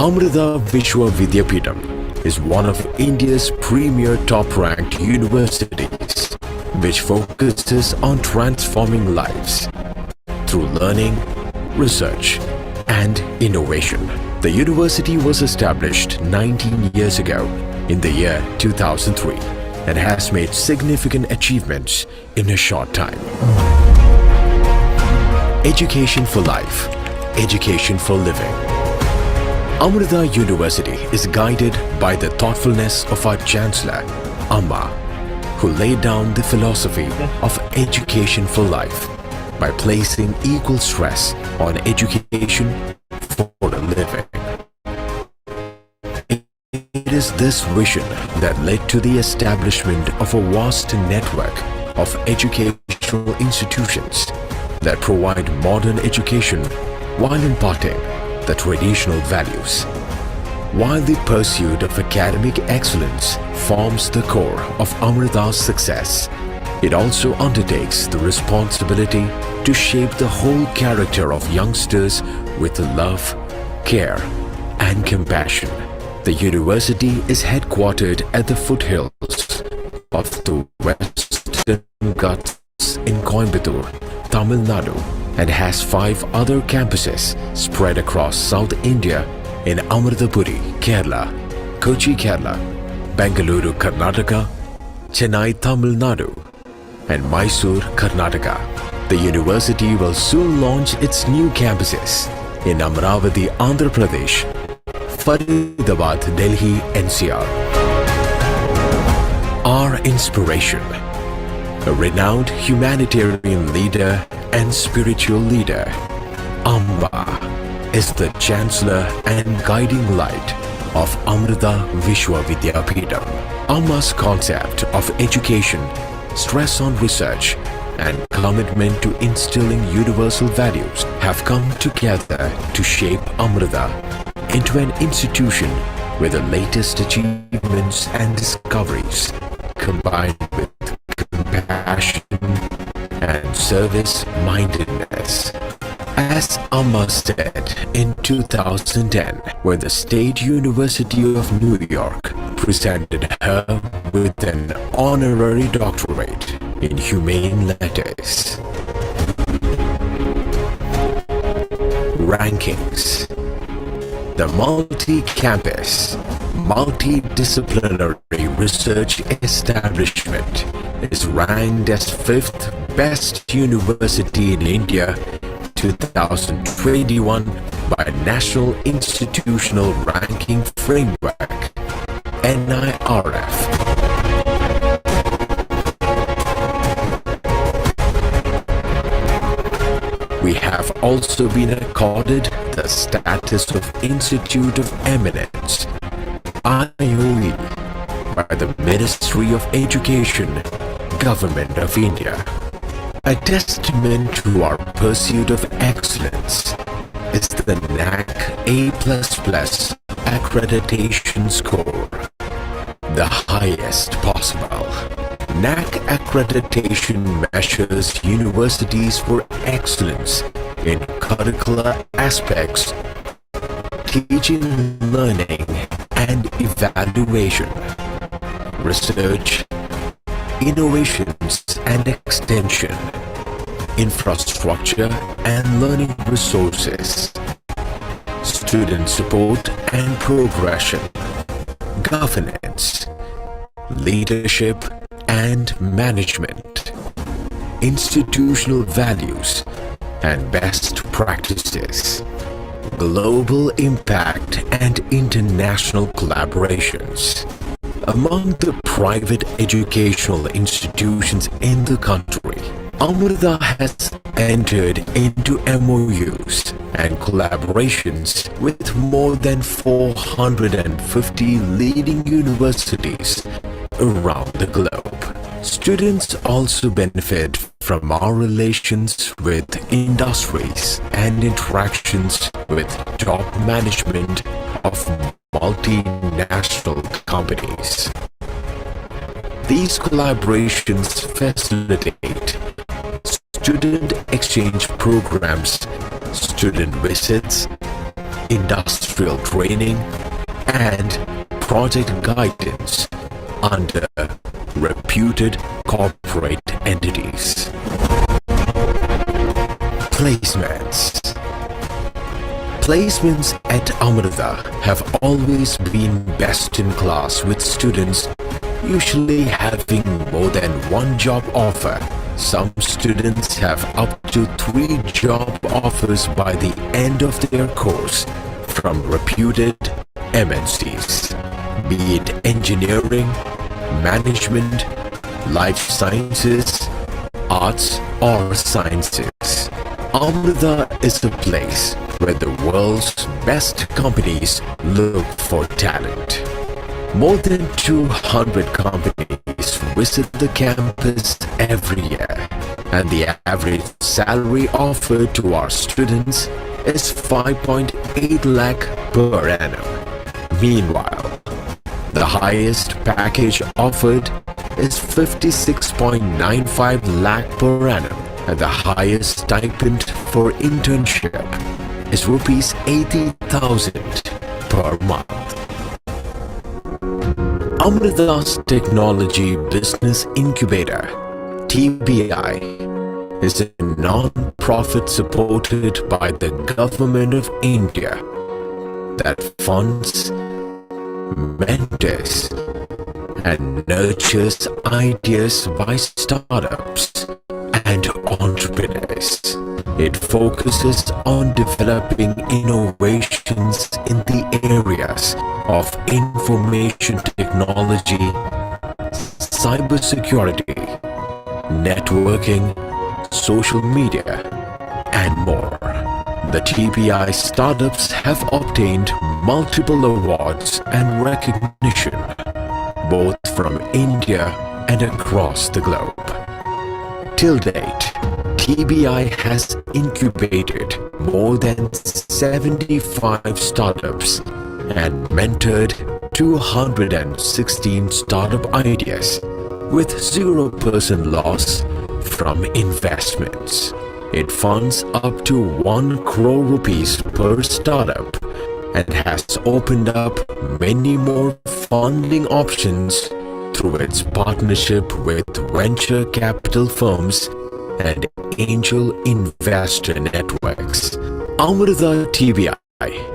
Amrita Vishwa Vidyapeetham is one of India's premier top-ranked universities, which focuses on transforming lives through learning, research, and innovation. The university was established 19 years ago in the year 2003 and has made significant achievements in a short time. Education for life, education for living. Amrita University is guided by the thoughtfulness of our Chancellor, Amma, who laid down the philosophy of education for life by placing equal stress on education for a living. It is this vision that led to the establishment of a vast network of educational institutions that provide modern education while imparting the traditional values. While the pursuit of academic excellence forms the core of Amrita's success, it also undertakes the responsibility to shape the whole character of youngsters with love, care, and compassion. The university is headquartered at the foothills of the Western Ghats in Coimbatore, Tamil Nadu, and has 5 other campuses spread across South India in Amritapuri, Kerala, Kochi, Kerala, Bengaluru, Karnataka, Chennai, Tamil Nadu, and Mysore, Karnataka. The university will soon launch its new campuses in Amravati, Andhra Pradesh, Faridabad, Delhi, NCR. Our inspiration, a renowned humanitarian leader and spiritual leader, Amma is the Chancellor and guiding light of Amrita Vishwa Vidyapeetham. Amma's concept of education, stress on research, and commitment to instilling universal values have come together to shape Amrita into an institution where the latest achievements and discoveries, combined with compassion and service-mindedness. As Amma said in 2010, when the State University of New York presented her with an honorary doctorate in humane letters. Rankings. The multi-campus, multidisciplinary research establishment is ranked as 5th best university in India 2021 by National Institutional Ranking Framework, NIRF. We have also been accorded the status of Institute of Eminence, IOE, by the Ministry of Education, Government of India. A testament to our pursuit of excellence is the NAC A++ accreditation score, the highest possible. NAC accreditation measures universities for excellence in curricular aspects, teaching, learning, and evaluation, research, innovations and extension, infrastructure and learning resources, student support and progression, governance, leadership and management, institutional values and best practices, global impact and international collaborations. Among the private educational institutions in the country, Amrita has entered into MOUs and collaborations with more than 450 leading universities around the globe. Students also benefit from our relations with industries and interactions with top management of multinational companies. These collaborations facilitate student exchange programs, student visits, industrial training, and project guidance under reputed corporate entities. Placements. Placements at Amrita have always been best in class, with students usually having more than one job offer. Some students have up to 3 job offers by the end of their course from reputed MNCs, be it engineering, management, life sciences, arts, or sciences. Amrita is a place where the world's best companies look for talent. More than 200 companies visit the campus every year, and the average salary offered to our students is 5.8 lakh per annum. Meanwhile, the highest package offered is 56.95 lakh per annum, and the highest stipend for internship is rupees 80,000 per month. Amrita's Technology Business Incubator, TBI, is a non-profit supported by the Government of India that funds, mentors, and nurtures ideas by startups and entrepreneurs. It focuses on developing innovations in the areas of information technology, cybersecurity, networking, social media, and more. The TBI startups have obtained multiple awards and recognition, both from India and across the globe. Till date, TBI has incubated more than 75 startups and mentored 216 startup ideas with 0% loss from investments. It funds up to 1 crore rupees per startup and has opened up many more funding options through its partnership with venture capital firms and angel investor networks. Amrita TBI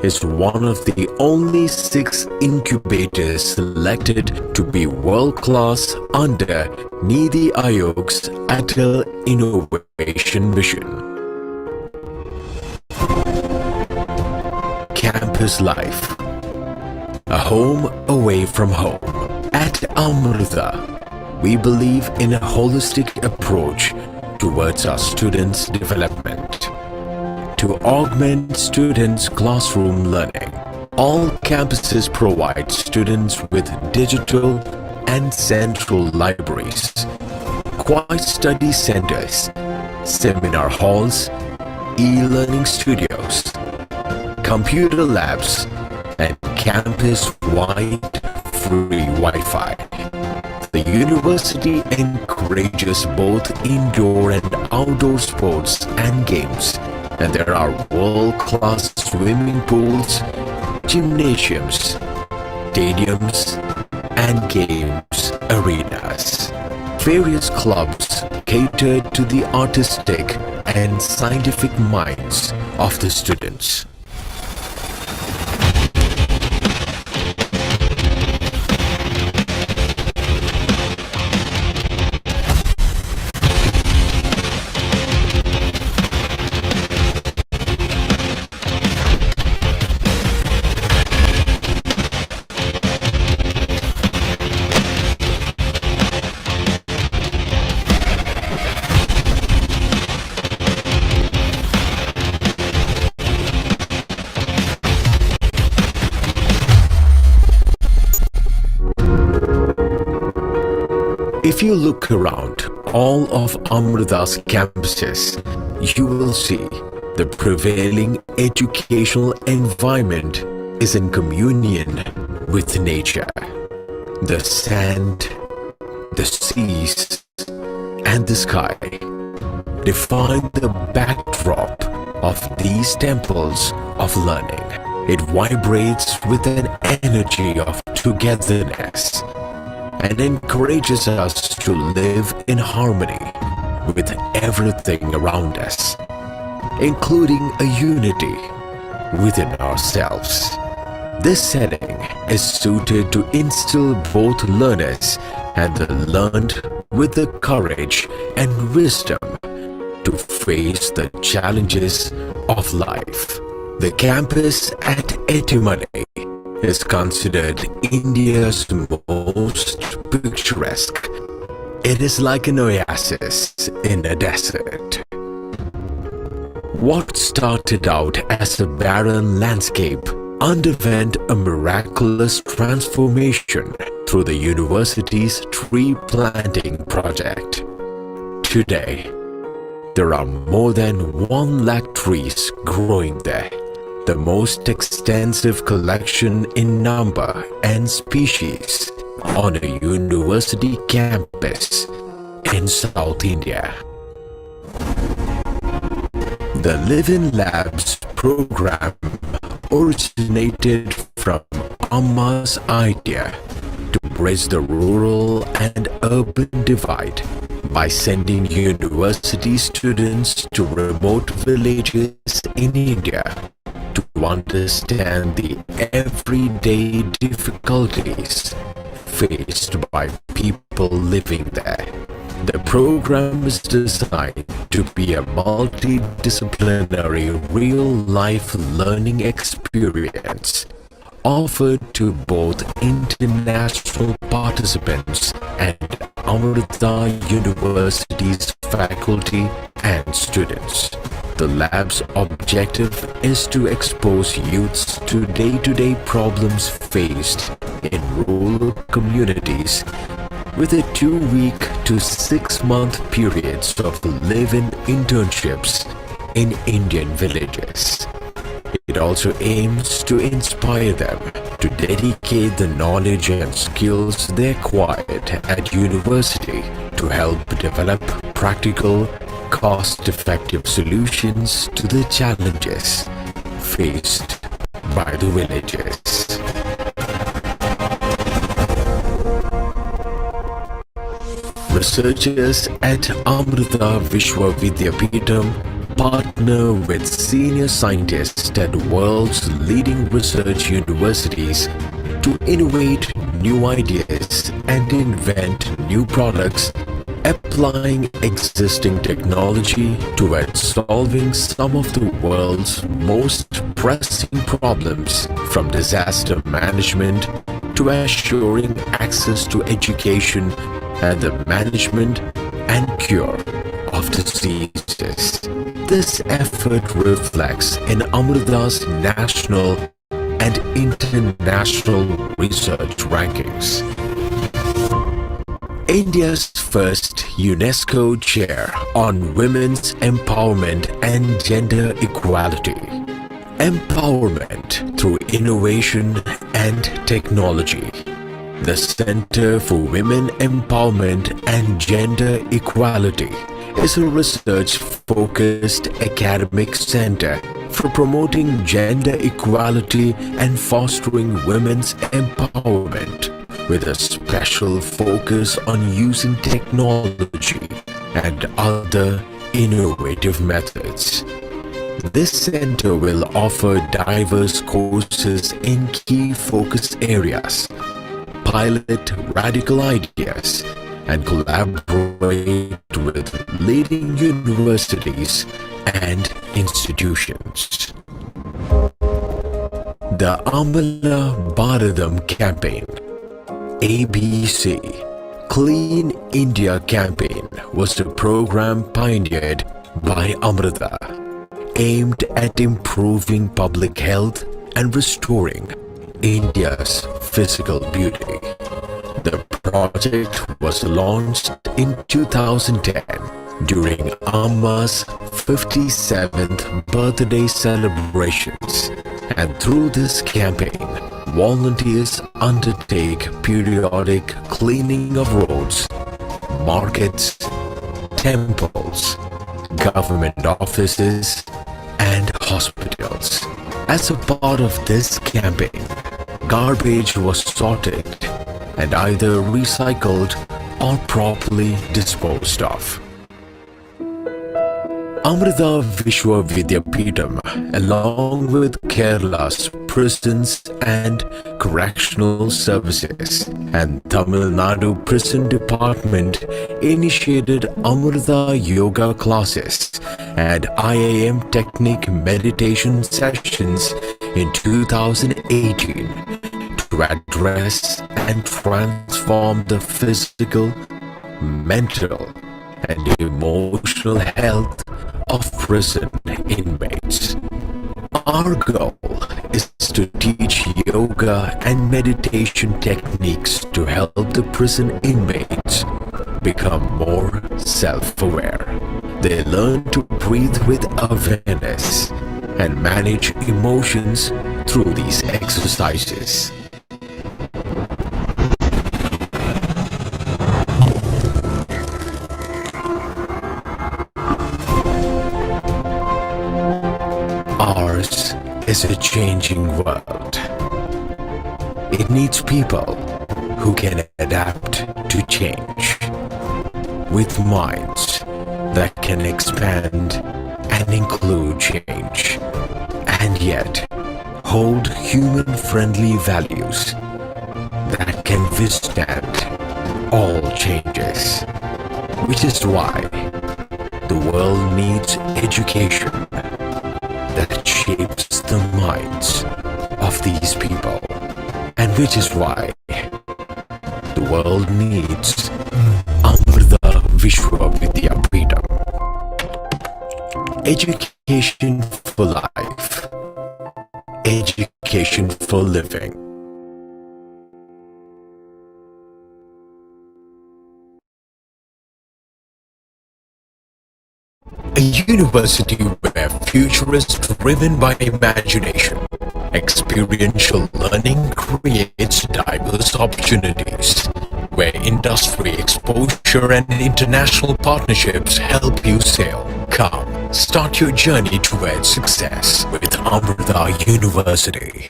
is one of the only 6 incubators selected to be world-class under Niti Aayog's Atal Innovation Mission. Campus life. A home away from home. At Amrita, we believe in a holistic approach towards our students' development. To augment students' classroom learning, all campuses provide students with digital and central libraries, quiet study centers, seminar halls, e-learning studios, computer labs, and campus-wide free Wi-Fi. The university encourages both indoor and outdoor sports and games, and there are world-class swimming pools, gymnasiums, stadiums, and games arenas. Various clubs catered to the artistic and scientific minds of the students. If you look around all of Amrita's campuses, you will see the prevailing educational environment is in communion with nature. The sand, the seas, and the sky define the backdrop of these temples of learning. It vibrates with an energy of togetherness and encourages us to live in harmony with everything around us, including a unity within ourselves. This setting is suited to instill both learners and the learned with the courage and wisdom to face the challenges of life. The campus at Etimane is considered India's most picturesque. It is like an oasis in a desert. What started out as a barren landscape underwent a miraculous transformation through the university's tree planting project. Today, there are more than 1 lakh trees growing there, the most extensive collection in number and species on a university campus in South India. The Live-in Labs program originated from Amma's idea to bridge the rural and urban divide by sending university students to remote villages in India to understand the everyday difficulties faced by people living there. The program is designed to be a multidisciplinary real-life learning experience offered to both international participants and Amrita University's faculty and students. The lab's objective is to expose youths to day-to-day problems faced in rural communities with a 2-week to 6-month periods of live-in internships in Indian villages. It also aims to inspire them to dedicate the knowledge and skills they acquired at university to help develop practical, cost-effective solutions to the challenges faced by the villages. Researchers at Amrita Vishwa Vidyapeetham partner with senior scientists at world's leading research universities to innovate new ideas and invent new products, applying existing technology towards solving some of the world's most pressing problems, from disaster management to assuring access to education and the management and cure of diseases. This effort reflects in Amrita's national and international research rankings. India's first UNESCO Chair on Women's Empowerment and Gender Equality. Empowerment through Innovation and Technology. The Center for Women Empowerment and Gender Equality is a research-focused academic center for promoting gender equality and fostering women's empowerment, with a special focus on using technology and other innovative methods. This center will offer diverse courses in key focus areas, pilot radical ideas, and collaborate with leading universities and institutions. The Amala Bharadam campaign, ABC, Clean India campaign, was a program pioneered by Amrita, aimed at improving public health and restoring India's physical beauty. The project was launched in 2010 during Amma's 57th birthday celebrations, and through this campaign, volunteers undertake periodic cleaning of roads, markets, temples, government offices, and hospitals. As a part of this campaign, garbage was sorted and either recycled or properly disposed of. Amrita Vishwa Vidyapeetham, along with Kerala's Prisons and Correctional Services and Tamil Nadu Prison Department, initiated Amrita Yoga classes and IIM Technique meditation sessions in 2018 to address and transform the physical, mental, and emotional health of prison inmates. Our goal is to teach yoga and meditation techniques to help the prison inmates become more self-aware. They learn to breathe with awareness and manage emotions through these exercises. Ours is a changing world. It needs people who can adapt to change, with minds that can expand and include change, and yet hold human-friendly values that can withstand all changes. Which is why the world needs education that shapes the minds of these people, and which is why the world needs Amrita Vishwa Vidyapeetham. Education for life, education for living. A university where future is driven by imagination. Experiential learning creates diverse opportunities, where industry exposure and international partnerships help you sail. Come, start your journey towards success with Amrita University.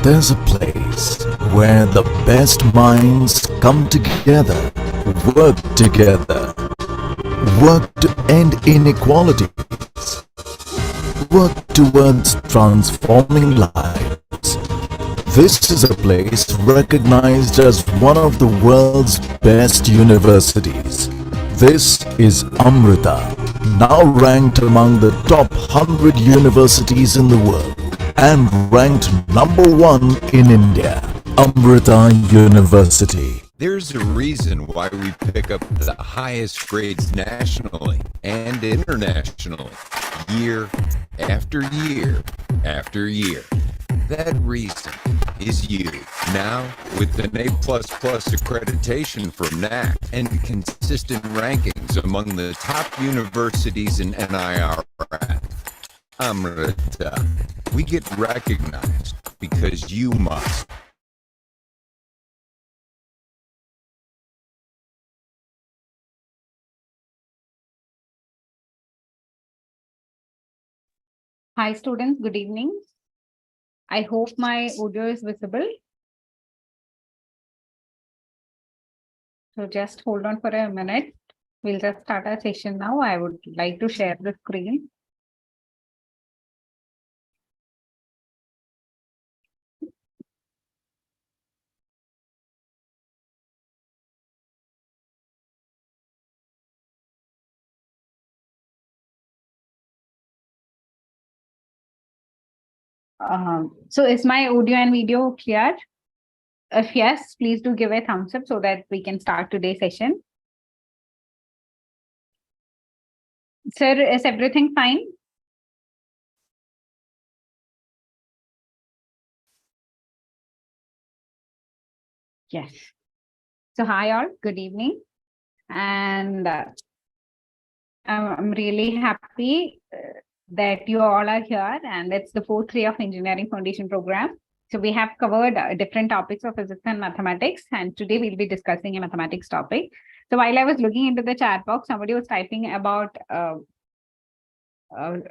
There's a place where the best minds come together, work together. Work to end inequalities. Work towards transforming lives. This is a place recognized as one of the world's best universities. This is Amrita, now ranked among the top 100 universities in the world and ranked number 1 in India. Amrita University. There's a reason why we pick up the highest grades nationally and internationally, year after year after year. That reason is you. Now, with an A++ accreditation from NAC and consistent rankings among the top universities in NIRF, Amrita, we get recognized because you must. Hi students, good evening. I hope my audio is visible. So just hold on for a minute. We'll just start our session now. I would like to share the screen. So is my audio and video clear? If yes, please do give a thumbs up so that we can start today's session. Sir, is everything fine? Yes. So hi all, good evening. And I'm really happy that you all are here, and it's the 4th year of Engineering Foundation program. So we have covered different topics of physics and mathematics, and today we'll be discussing a mathematics topic. So while I was looking into the chat box, somebody was typing about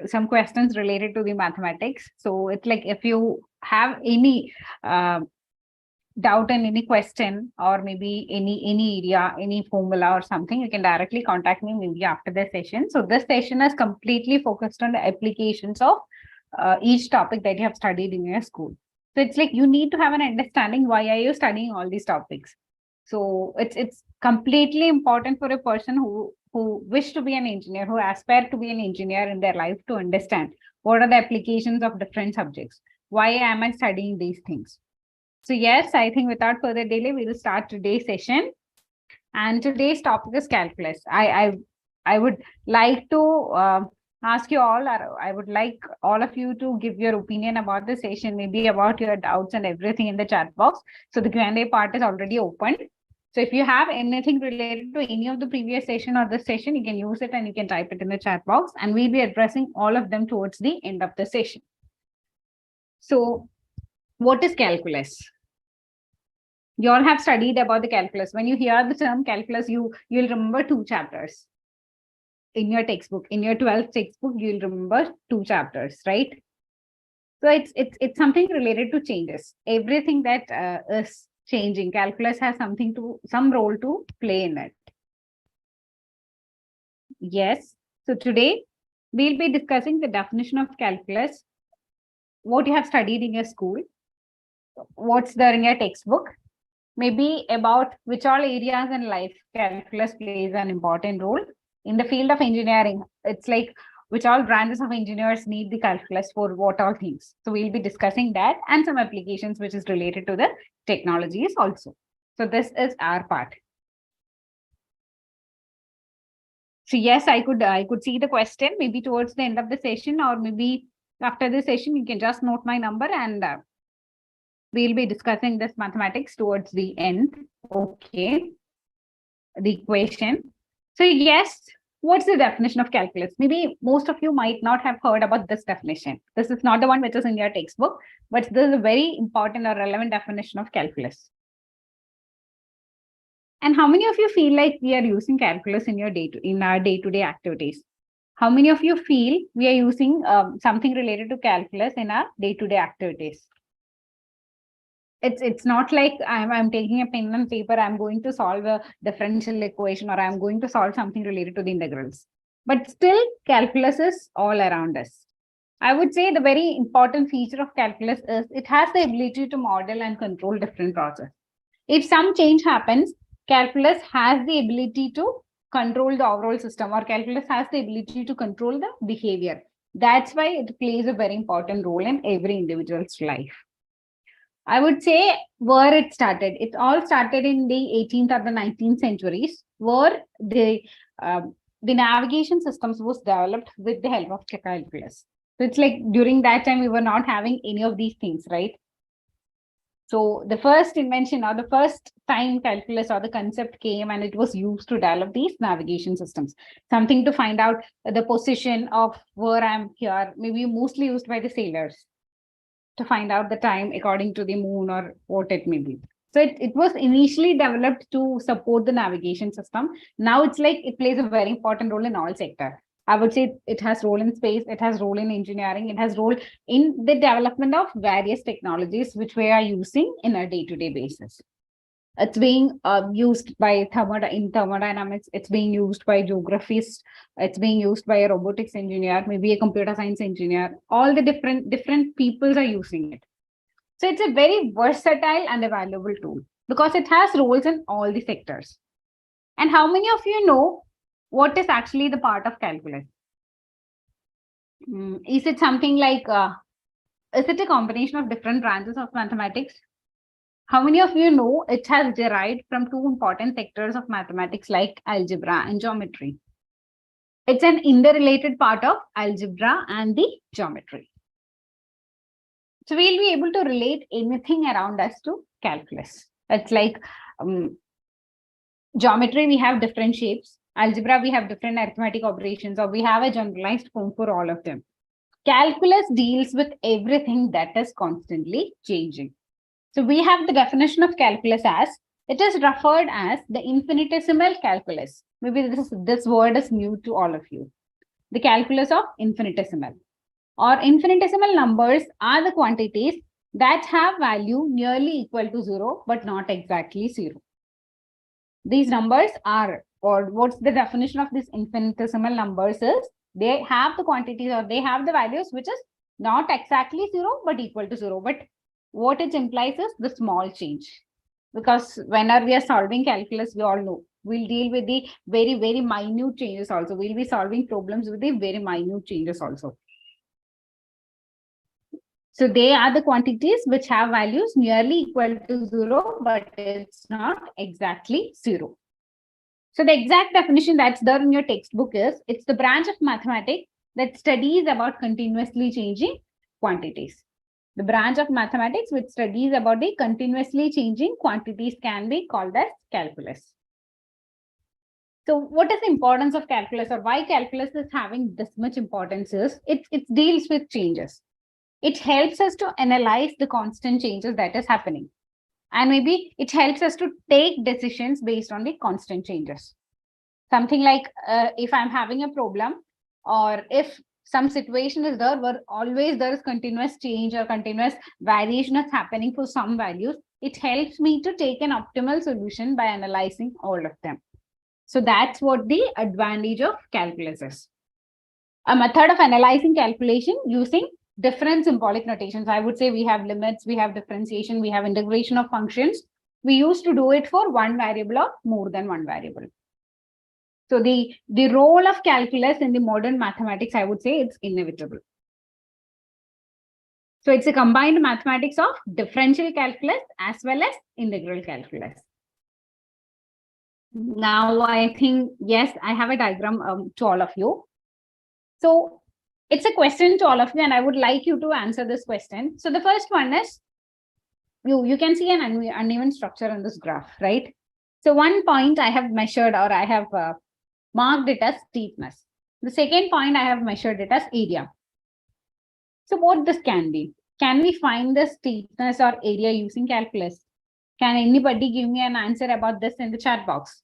some questions related to the mathematics. So it's like if you have any doubt and any question, or maybe any area, any formula or something, you can directly contact me maybe after the session. So this session is completely focused on the applications of each topic that you have studied in your school. So it's like you need to have an understanding why are you studying all these topics. So it's completely important for a person who wish to be an engineer, who aspire to be an engineer in their life, to understand what are the applications of different subjects. Why am I studying these things? So yes, I think without further delay, we will start today's session. And today's topic is calculus. I would like to ask you all, or I would like all of you to give your opinion about the session, maybe about your doubts and everything in the chat box. So the Q&A part is already open. So if you have anything related to any of the previous session or this session, you can use it and you can type it in the chat box, and we'll be addressing all of them towards the end of the session. So what is calculus? You all have studied about the calculus. When you hear the term calculus, you'll remember 2 chapters in your textbook. In your 12th textbook, you'll remember 2 chapters, right? So it's something related to changes. Everything that is changing, calculus has some role to play in it. Yes. So today we'll be discussing the definition of calculus, what you have studied in your school, what's there in your textbook, maybe about which all areas in life calculus plays an important role. In the field of engineering, it's like which all branches of engineers need the calculus for what all things. So we'll be discussing that and some applications which is related to the technologies also. So this is our part. So yes, I could see the question maybe towards the end of the session, or maybe after the session, you can just note my number, and we'll be discussing this mathematics towards the end. Okay. The equation. So yes, what's the definition of calculus? Maybe most of you might not have heard about this definition. This is not the one which is in your textbook, but this is a very important or relevant definition of calculus. And how many of you feel like we are using calculus in our day-to-day activities? How many of you feel we are using something related to calculus in our day-to-day activities? It's not like I'm taking a pen and paper, I'm going to solve a differential equation, or I'm going to solve something related to the integrals. But still, calculus is all around us. I would say the very important feature of calculus is it has the ability to model and control different processes. If some change happens, calculus has the ability to control the overall system, or calculus has the ability to control the behavior. That's why it plays a very important role in every individual's life. I would say where it started. It all started in the 18th or the 19th centuries, where the navigation systems was developed with the help of calculus. So it's like during that time, we were not having any of these things, right? So the first invention, or the first time calculus or the concept came, and it was used to develop these navigation systems, something to find out the position of where I'm here, maybe mostly used by the sailors to find out the time according to the moon or what it may be. So it was initially developed to support the navigation system. Now it's like it plays a very important role in all sectors. I would say it has role in space, it has role in engineering, it has role in the development of various technologies which we are using in a day-to-day basis. It's being used by in thermodynamics, it's being used by geographists, it's being used by a robotics engineer, maybe a computer science engineer. All the different peoples are using it. So it's a very versatile and a valuable tool because it has roles in all the sectors. And how many of you know what is actually the part of calculus? Is it something like, is it a combination of different branches of mathematics? How many of you know it has derived from 2 important sectors of mathematics like algebra and geometry? It's an interrelated part of algebra and the geometry. So we'll be able to relate anything around us to calculus. It's like geometry, we have different shapes. Algebra, we have different arithmetic operations, or we have a generalized form for all of them. Calculus deals with everything that is constantly changing. So we have the definition of calculus as, it is referred as the infinitesimal calculus. Maybe this word is new to all of you. the calculus of infinitesimal. Or infinitesimal numbers are the quantities that have value nearly equal to 0, but not exactly 0. These numbers are, or what's the definition of these infinitesimal numbers is, they have the quantities or they have the values which is not exactly 0, but equal to 0. But what it implies is the small change. Because whenever we are solving calculus, we all know we'll deal with the very, very minute changes also. We'll be solving problems with the very minute changes also. So they are the quantities which have values nearly equal to 0, but it's not exactly 0. So the exact definition that's there in your textbook is, it's the branch of mathematics that studies about continuously changing quantities. The branch of mathematics which studies about the continuously changing quantities can be called as calculus. So what is the importance of calculus, or why calculus is having this much importance is, it deals with changes. It helps us to analyze the constant changes that is happening. And maybe it helps us to take decisions based on the constant changes. Something like if I'm having a problem, or if some situation is there where always there is continuous change or continuous variation is happening for some values, it helps me to take an optimal solution by analyzing all of them. So that's what the advantage of calculus is. A method of analyzing calculation using different symbolic notations. I would say we have limits, we have differentiation, we have integration of functions. We used to do it for one variable or more than one variable. So the role of calculus in the modern mathematics, I would say it's inevitable. So it's a combined mathematics of differential calculus as well as integral calculus. Now I think, yes, I have a diagram to all of you. So it's a question to all of you, and I would like you to answer this question. So the first one is, you can see an uneven structure in this graph, right? So one point I have measured, or I have marked it as steepness. The second point I have measured it as area. So what this can be? Can we find the steepness or area using calculus? Can anybody give me an answer about this in the chat box?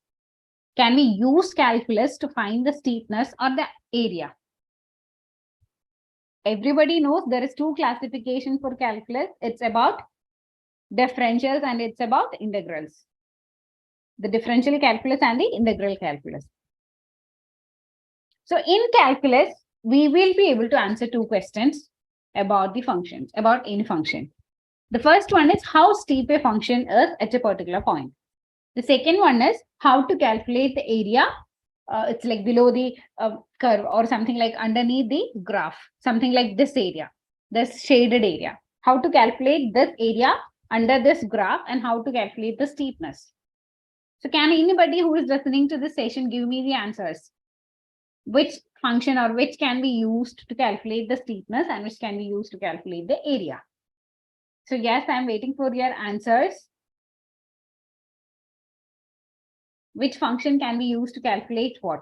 Can we use calculus to find the steepness or the area? Everybody knows there is two classifications for calculus. It's about differentials and it's about integrals. The differential calculus and the integral calculus. So in calculus, we will be able to answer two questions about the functions, about any function. The first one is how steep a function is at a particular point. The second one is how to calculate the area. It's like below the curve, or something like underneath the graph, something like this area, this shaded area. How to calculate this area under this graph and how to calculate the steepness. So can anybody who is listening to this session give me the answers? Which function or which can be used to calculate the steepness and which can be used to calculate the area? So yes, I'm waiting for your answers. Which function can be used to calculate what?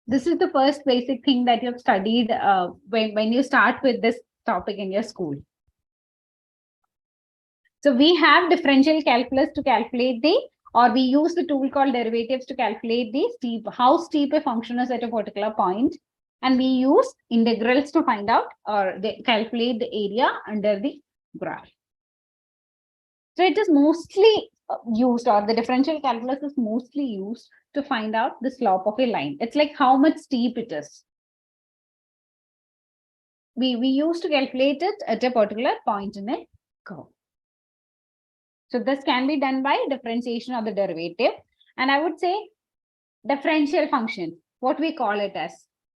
This is the first basic thing that you've studied when you start with this topic in your school. So we have differential calculus to calculate or we use the tool called derivatives to calculate how steep a function is at a particular point. And we use integrals to find out or calculate the area under the graph. So it is mostly used, or the differential calculus is mostly used to find out the slope of a line. It's like how much steep it is. We used to calculate it at a particular point in a curve. So this can be done by differentiation of the derivative. And I would say differential function, what we call it as,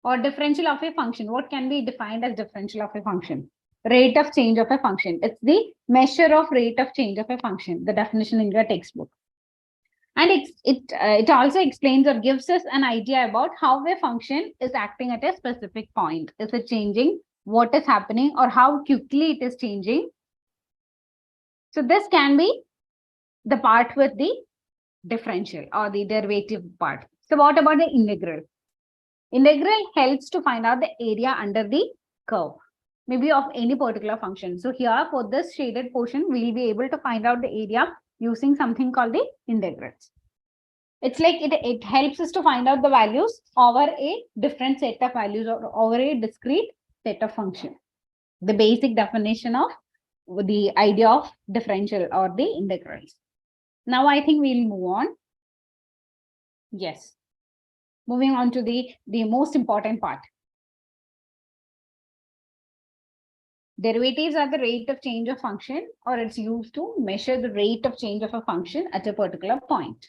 or differential of a function, what can be defined as differential of a function? Rate of change of a function. It's the measure of rate of change of a function, the definition in your textbook. And it also explains or gives us an idea about how a function is acting at a specific point. Is it changing? What is happening? Or how quickly it is changing? So this can be the part with the differential or the derivative part. So what about the integral? Integral helps to find out the area under the curve, maybe of any particular function. So here for this shaded portion, we'll be able to find out the area using something called the integrals. It's like it helps us to find out the values over a different set of values or over a discrete set of function. The basic definition of the idea of differential or the integrals. Now I think we'll move on. Yes. Moving on to the most important part. Derivatives are the rate of change of function, or it's used to measure the rate of change of a function at a particular point.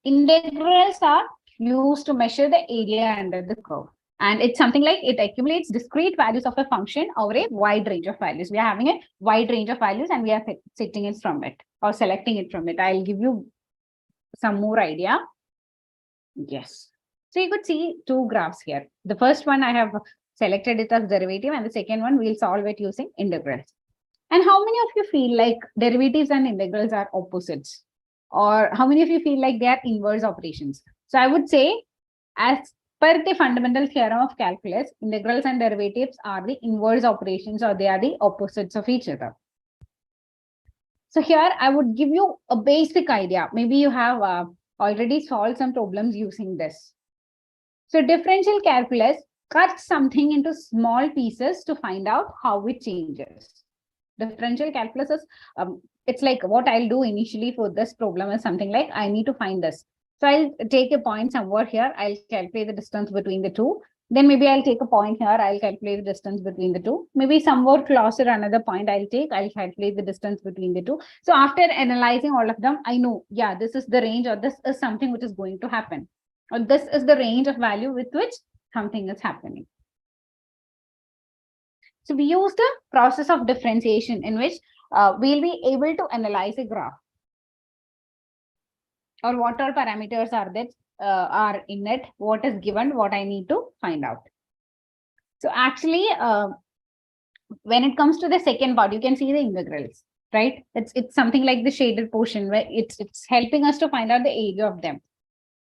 Integrals are used to measure the area under the curve. And it's something like it accumulates discrete values of a function over a wide range of values. We are having a wide range of values and we are setting it from it or selecting it from it. I'll give you some more idea. Yes. So you could see two graphs here. The first one I have selected it as derivative, and the second one we'll solve it using integrals. And how many of you feel like derivatives and integrals are opposites? Or how many of you feel like they are inverse operations? So I would say, as per the fundamental theorem of calculus, integrals and derivatives are the inverse operations, or they are the opposites of each other. So here I would give you a basic idea. Maybe you have already solved some problems using this. So differential calculus cuts something into small pieces to find out how it changes. Differential calculus is, it's like what I'll do initially for this problem is something like I need to find this. So I'll take a point somewhere here. I'll calculate the distance between the two. Then maybe I'll take a point here. I'll calculate the distance between the two. Maybe somewhere closer another point I'll calculate the distance between the two. So after analyzing all of them, I know, yeah, this is the range, or this is something which is going to happen. Or this is the range of value with which something is happening. So we use the process of differentiation in which we'll be able to analyze a graph. Or what all parameters are that are in it, what is given, what I need to find out. So actually, when it comes to the second part, you can see the integrals, right? It's something like the shaded portion where it's helping us to find out the area of them.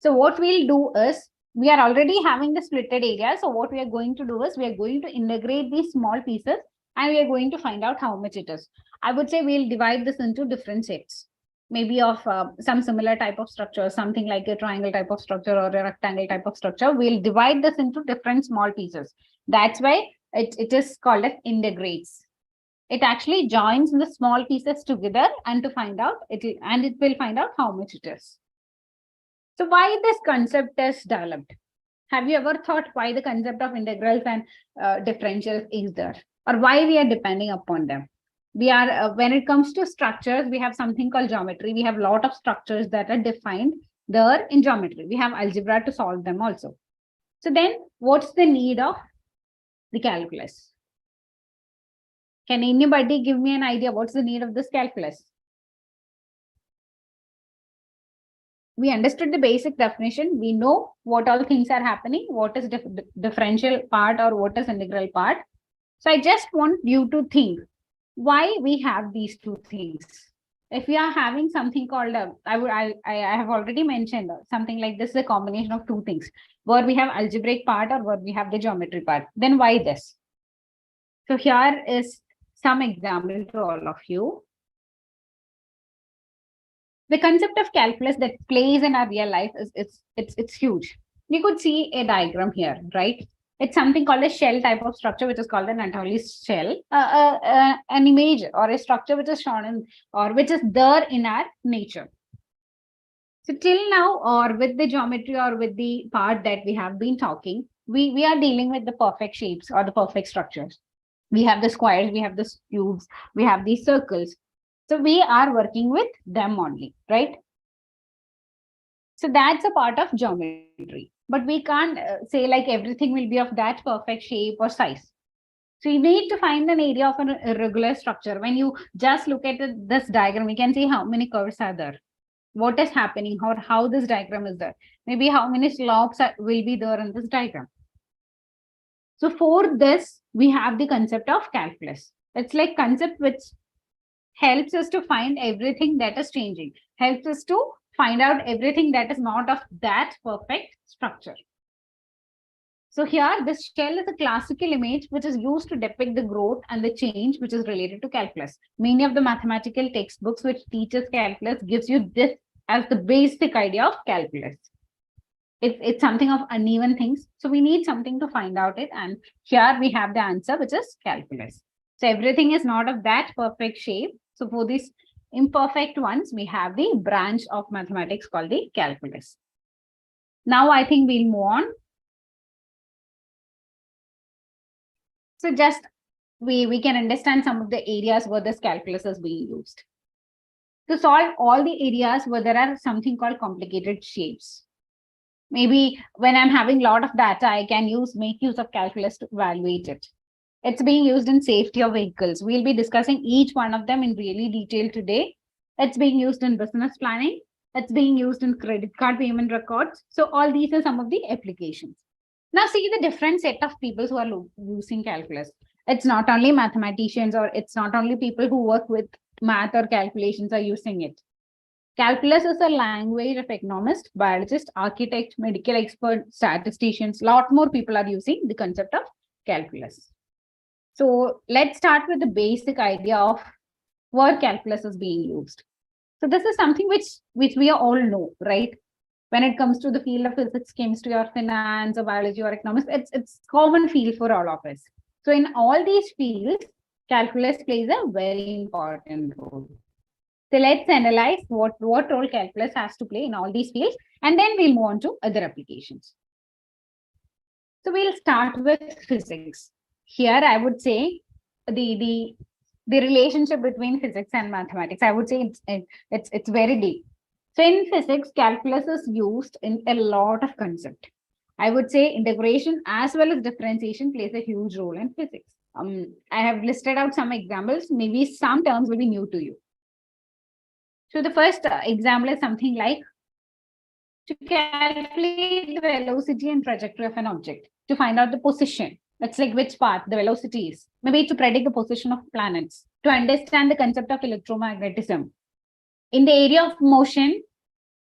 So what we'll do is, we are already having the splitted area. So what we are going to do is we are going to integrate these small pieces and we are going to find out how much it is. I would say we'll divide this into different sets, maybe of some similar type of structure, something like a triangle type of structure or a rectangle type of structure. We'll divide this into different small pieces. That's why it is called as integrates. It actually joins the small pieces together and to find out it will find out how much it is. So why this concept is developed? Have you ever thought why the concept of integrals and differentials is there, or why we are depending upon them? We are, when it comes to structures, we have something called geometry. We have a lot of structures that are defined there in geometry. We have algebra to solve them also. So then what's the need of the calculus? Can anybody give me an idea what's the need of this calculus? We understood the basic definition. We know what all things are happening, what is differential part or what is integral part. So I just want you to think why we have these two things. If we are having something called, I have already mentioned something like this is a combination of two things, where we have algebraic part or where we have the geometry part. Then why this? So here is some example to all of you. The concept of calculus that plays in our real life it's huge. You could see a diagram here, right? It's something called a shell type of structure, which is called an Anatoly's shell, an image or a structure which is shown in or which is there in our nature. So till now, or with the geometry or with the part that we have been talking, we are dealing with the perfect shapes or the perfect structures. We have the squares, we have the cubes, we have these circles. So we are working with them only, right? So that's a part of geometry, but we can't say like everything will be of that perfect shape or size. So you need to find an area of an irregular structure. When you just look at this diagram, we can see how many curves are there, what is happening, or how this diagram is there. Maybe how many slopes will be there in this diagram. So for this, we have the concept of calculus. It's like concept which helps us to find everything that is changing, helps us to find out everything that is not of that perfect structure. So here, this shell is a classical image which is used to depict the growth and the change which is related to calculus. Many of the mathematical textbooks which teaches calculus gives you this as the basic idea of calculus. It's something of uneven things. So we need something to find out it. And here we have the answer, which is calculus. So everything is not of that perfect shape. So for these imperfect ones, we have the branch of mathematics called the calculus. Now I think we'll move on. So just we can understand some of the areas where this calculus is being used. To solve all the areas where there are something called complicated shapes. Maybe when I'm having a lot of data, I can make use of calculus to evaluate it. It's being used in safety of vehicles. We'll be discussing each one of them in really detail today. It's being used in business planning. It's being used in credit card payment records. So all these are some of the applications. Now see the different set of people who are using calculus. It's not only mathematicians, or it's not only people who work with math or calculations are using it. Calculus is a language of economists, biologists, architects, medical experts, statisticians. A lot more people are using the concept of calculus. So let's start with the basic idea of where calculus is being used. So this is something which we all know, right? When it comes to the field of physics, chemistry, or finance, or biology, or economics, it's common field for all of us. So in all these fields, calculus plays a very important role. So let's analyze what role calculus has to play in all these fields, and then we'll move on to other applications. So we'll start with physics. Here, I would say the relationship between physics and mathematics, I would say it's very deep. So in physics, calculus is used in a lot of concepts. I would say integration as well as differentiation plays a huge role in physics. I have listed out some examples. Maybe some terms will be new to you. So the first example is something like to calculate the velocity and trajectory of an object, to find out the position. It's like which path the velocity is. Maybe to predict the position of planets, to understand the concept of electromagnetism. In the area of motion,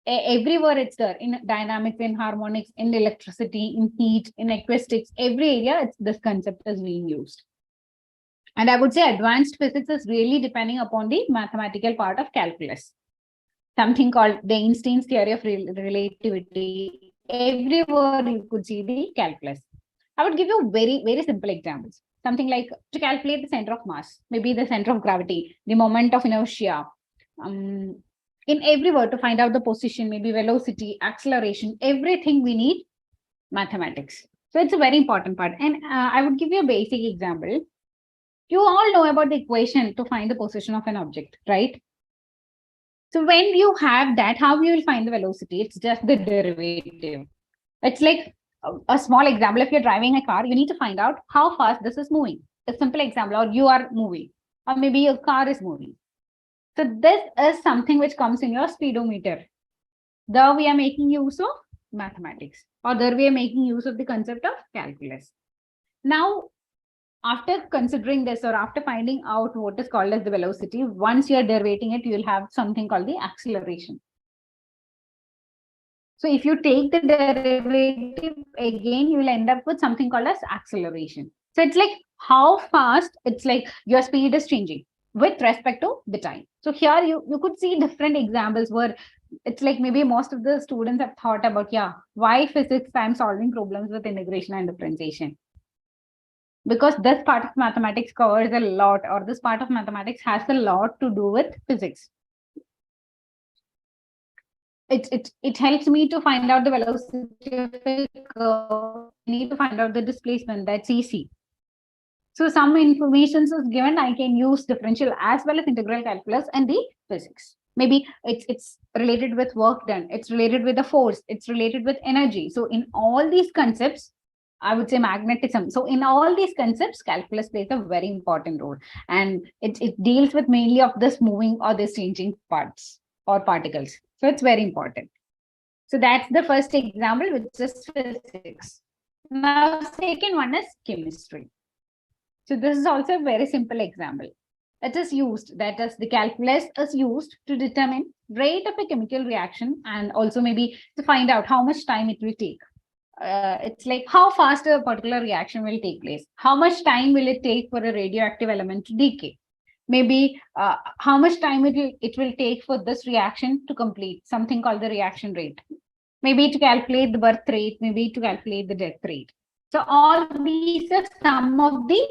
everywhere it's there, in dynamics, in harmonics, in electricity, in heat, in acoustics, every area this concept is being used. And I would say advanced physics is really depending upon the mathematical part of calculus. Something called the Einstein's theory of relativity. Everywhere you could see the calculus. I would give you very, very simple examples. Something like to calculate the center of mass, maybe the center of gravity, the moment of inertia. In everywhere to find out the position, maybe velocity, acceleration, everything we need mathematics. So it's a very important part. And I would give you a basic example. You all know about the equation to find the position of an object, right? So when you have that, how you will find the velocity? It's just the derivative. It's like a small example. If you're driving a car, you need to find out how fast this is moving. A simple example, or you are moving, or maybe your car is moving. So this is something which comes in your speedometer. There we are making use of mathematics, or there we are making use of the concept of calculus. Now, after considering this, or after finding out what is called as the velocity, once you are derivating it, you will have something called the acceleration. So if you take the derivative again, you will end up with something called as acceleration. So it's like how fast, it's like your speed is changing with respect to the time. So here you could see different examples where it's like maybe most of the students have thought about, why physics I'm solving problems with integration and differentiation. Because this part of mathematics covers a lot, or this part of mathematics has a lot to do with physics. It helps me to find out the velocity of a curve. I need to find out the displacement, that's easy. So some information is given, I can use differential as well as integral calculus and the physics. Maybe it's related with work done, it's related with the force, it's related with energy. So in all these concepts, I would say magnetism. So in all these concepts, calculus plays a very important role, and it deals with mainly of this moving or this changing parts or particles. So it's very important. So that's the first example, which is physics. Now, second one is chemistry. So this is also a very simple example. It is used, that is the calculus is used to determine rate of a chemical reaction, and also maybe to find out how much time it will take. It's like how fast a particular reaction will take place. How much time will it take for a radioactive element to decay? Maybe how much time it will take for this reaction to complete, something called the reaction rate. Maybe to calculate the birth rate, maybe to calculate the death rate. So all these are some of the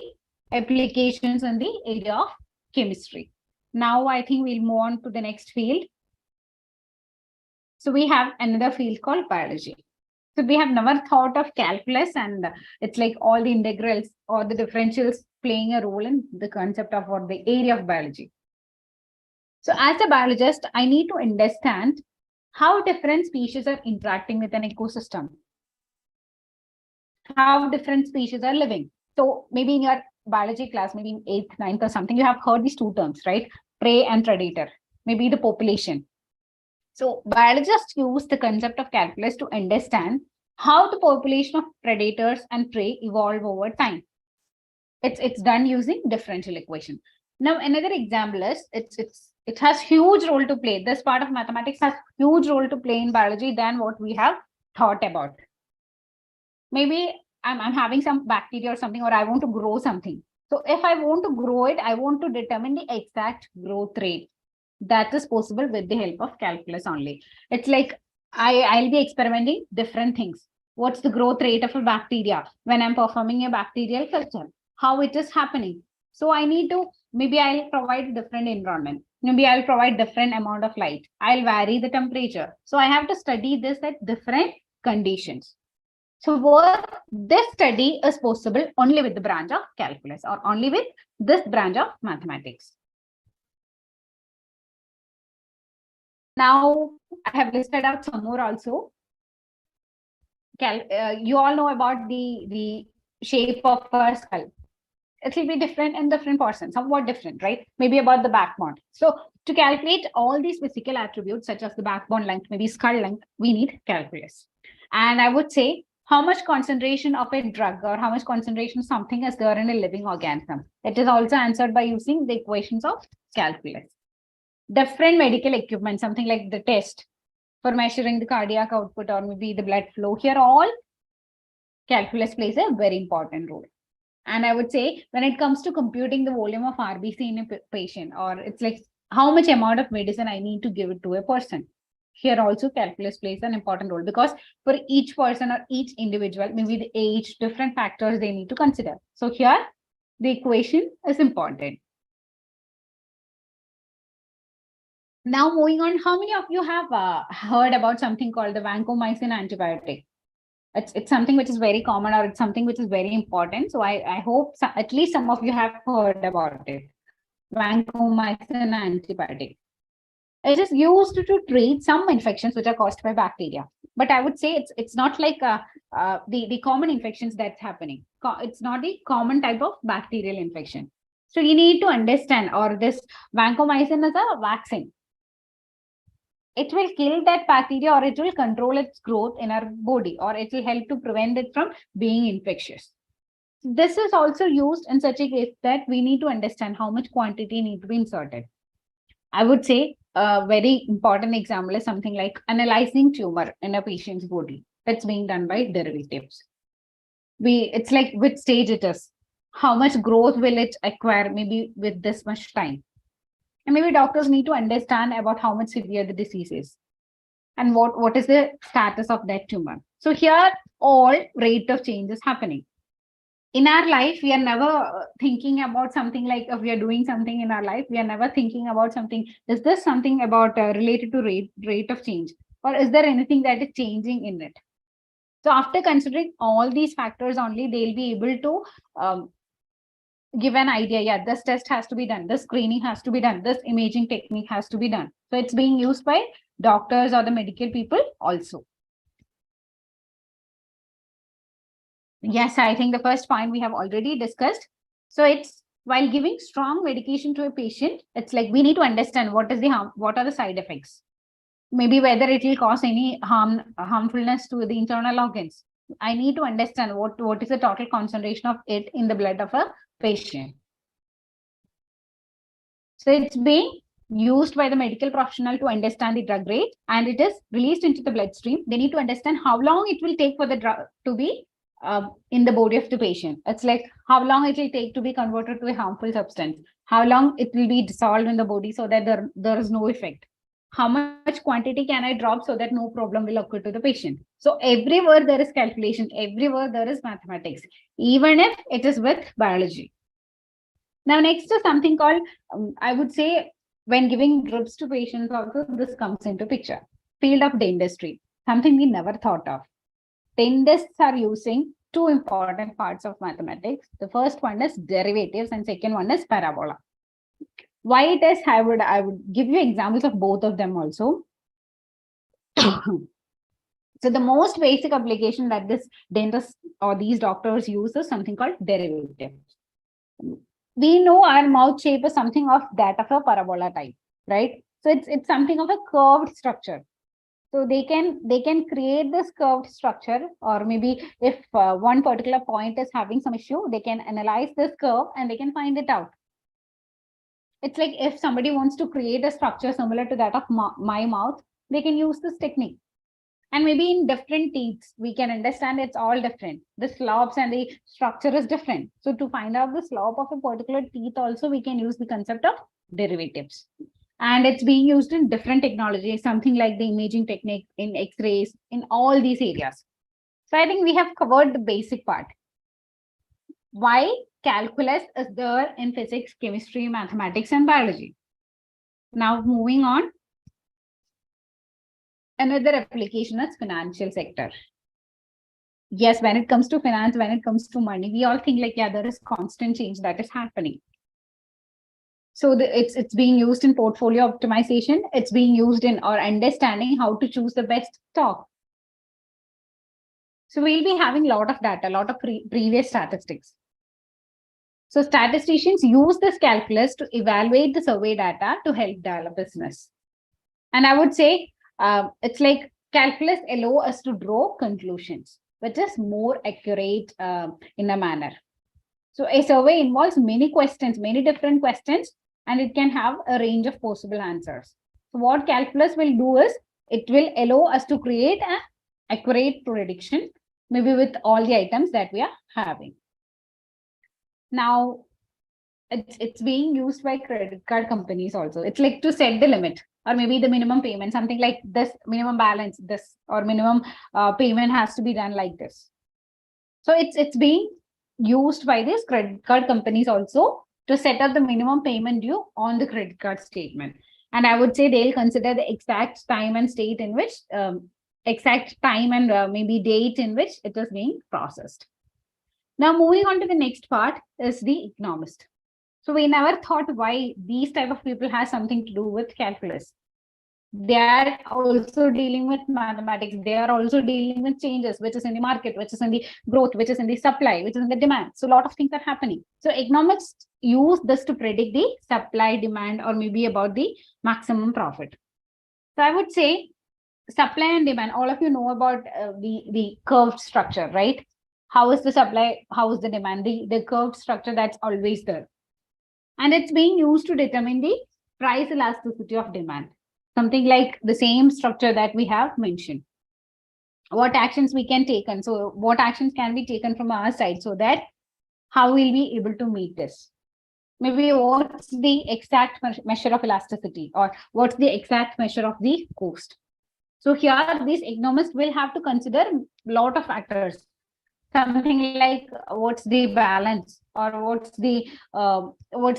applications in the area of chemistry. Now I think we'll move on to the next field. So we have another field called biology. So we have never thought of calculus, and it's like all the integrals or the differentials playing a role in the concept of or the area of biology. So as a biologist, I need to understand how different species are interacting with an ecosystem, how different species are living. So maybe in your biology class, maybe in 8th, 9th or something, you have heard these two terms, right? Prey and predator, maybe the population. So biologists use the concept of calculus to understand how the population of predators and prey evolve over time. It's done using differential equation. Now, another example is it has huge role to play. This part of mathematics has huge role to play in biology than what we have thought about. Maybe I'm having some bacteria or something, or I want to grow something. So if I want to grow it, I want to determine the exact growth rate. That is possible with the help of calculus only. It's like I'll be experimenting different things. What's the growth rate of a bacteria when I'm performing a bacterial culture? How it is happening? So I need to, maybe I'll provide different environment. Maybe I'll provide different amount of light. I'll vary the temperature. So I have to study this at different conditions. So this study is possible only with the branch of calculus or only with this branch of mathematics. Now, I have listed out some more also. You all know about the shape of a skull. It will be different in different persons, somewhat different, right? Maybe about the backbone. So to calculate all these physical attributes, such as the backbone length, maybe skull length, we need calculus. And I would say how much concentration of a drug or how much concentration of something is there in a living organism. It is also answered by using the equations of calculus. Different medical equipment, something like the test for measuring the cardiac output or maybe the blood flow. Here, all calculus plays a very important role. And I would say when it comes to computing the volume of RBC in a patient, or it's like how much amount of medicine I need to give it to a person. Here also calculus plays an important role because for each person or each individual, maybe the age, different factors they need to consider. So here the equation is important. Now moving on, how many of you have heard about something called the vancomycin antibiotic? It's something which is very common, or it's something which is very important. So I hope at least some of you have heard about it. Vancomycin antibiotic. It is used to treat some infections which are caused by bacteria. But I would say it's not like the common infections that's happening. It's not the common type of bacterial infection. So you need to understand, or this vancomycin is a vaccine. It will kill that bacteria, or it will control its growth in our body, or it will help to prevent it from being infectious. This is also used in such a case that we need to understand how much quantity need to be inserted. I would say a very important example is something like analyzing tumor in a patient's body. That's being done by derivatives. It's like which stage it is, how much growth will it acquire, maybe with this much time. And maybe doctors need to understand about how much severe the disease is and what is the status of that tumor. So here, all rate of change is happening. In our life, we are never thinking about something like if we are doing something in our life, we are never thinking about something. Is this something about related to rate of change? Or is there anything that is changing in it? So after considering all these factors only, they'll be able to give an idea, yeah, this test has to be done, this screening has to be done, this imaging technique has to be done. So it's being used by doctors or the medical people also. Yes, I think the first point we have already discussed. So it's while giving strong medication to a patient, it's like we need to understand what is the harm, what are the side effects. Maybe whether it will cause any harmfulness to the internal organs. I need to understand what is the total concentration of it in the blood of a patient. So it's being used by the medical professional to understand the drug rate, and it is released into the bloodstream. They need to understand how long it will take for the drug to be in the body of the patient. It's like how long it will take to be converted to a harmful substance, how long it will be dissolved in the body so that there is no effect, how much quantity can I drop so that no problem will occur to the patient. So everywhere there is calculation, everywhere there is mathematics, even if it is with biology. Now, next is something called, I would say, when giving drips to patients also, this comes into picture. Field of dentistry, something we never thought of. Dentists are using two important parts of mathematics. The first one is derivatives and second one is parabola. Why it is, I would give you examples of both of them also. So the most basic application that this dentist or these doctors use is something called derivatives. We know our mouth shape is something of that of a parabola type, right? So it's something of a curved structure. So they can create this curved structure, or maybe if one particular point is having some issue, they can analyze this curve and they can find it out. It's like if somebody wants to create a structure similar to that of my mouth, they can use this technique. And maybe in different teeth, we can understand it's all different. The slopes and the structure is different. So to find out the slope of a particular teeth also, we can use the concept of derivatives. And it's being used in different technologies, something like the imaging technique, in X-rays, in all these areas. So I think we have covered the basic part. Why calculus is there in physics, chemistry, mathematics, and biology. Now moving on. Another application is financial sector. Yes, when it comes to finance, when it comes to money, we all think like, yeah, there is constant change that is happening. So it's being used in portfolio optimization. It's being used in or understanding how to choose the best stock. So we'll be having a lot of data, a lot of previous statistics. So statisticians use this calculus to evaluate the survey data to help develop business. And I would say it's like calculus allow us to draw conclusions, which is more accurate in a manner. So a survey involves many questions, many different questions, and it can have a range of possible answers. So what calculus will do is it will allow us to create an accurate prediction, maybe with all the items that we are having. Now, it's being used by credit card companies also. It's like to set the limit, or maybe the minimum payment, something like this minimum balance, this or minimum payment has to be done like this. So it's being used by these credit card companies also to set up the minimum payment due on the credit card statement. And I would say they'll consider the exact time and state in which, exact time and maybe date in which it is being processed. Now moving on to the next part is the economist. So we never thought why these type of people have something to do with calculus. They are also dealing with mathematics. They are also dealing with changes, which is in the market, which is in the growth, which is in the supply, which is in the demand. So a lot of things are happening. So economists use this to predict the supply, demand, or maybe about the maximum profit. So I would say supply and demand, all of you know about the curved structure, right? How is the supply? How is the demand? The curved structure that's always there. And it's being used to determine the price elasticity of demand. Something like the same structure that we have mentioned. What actions we can take, and so what actions can be taken from our side so that how we'll be able to meet this. Maybe what's the exact measure of elasticity, or what's the exact measure of the cost. So here, these economists will have to consider a lot of factors. Something like what's the balance, or what's the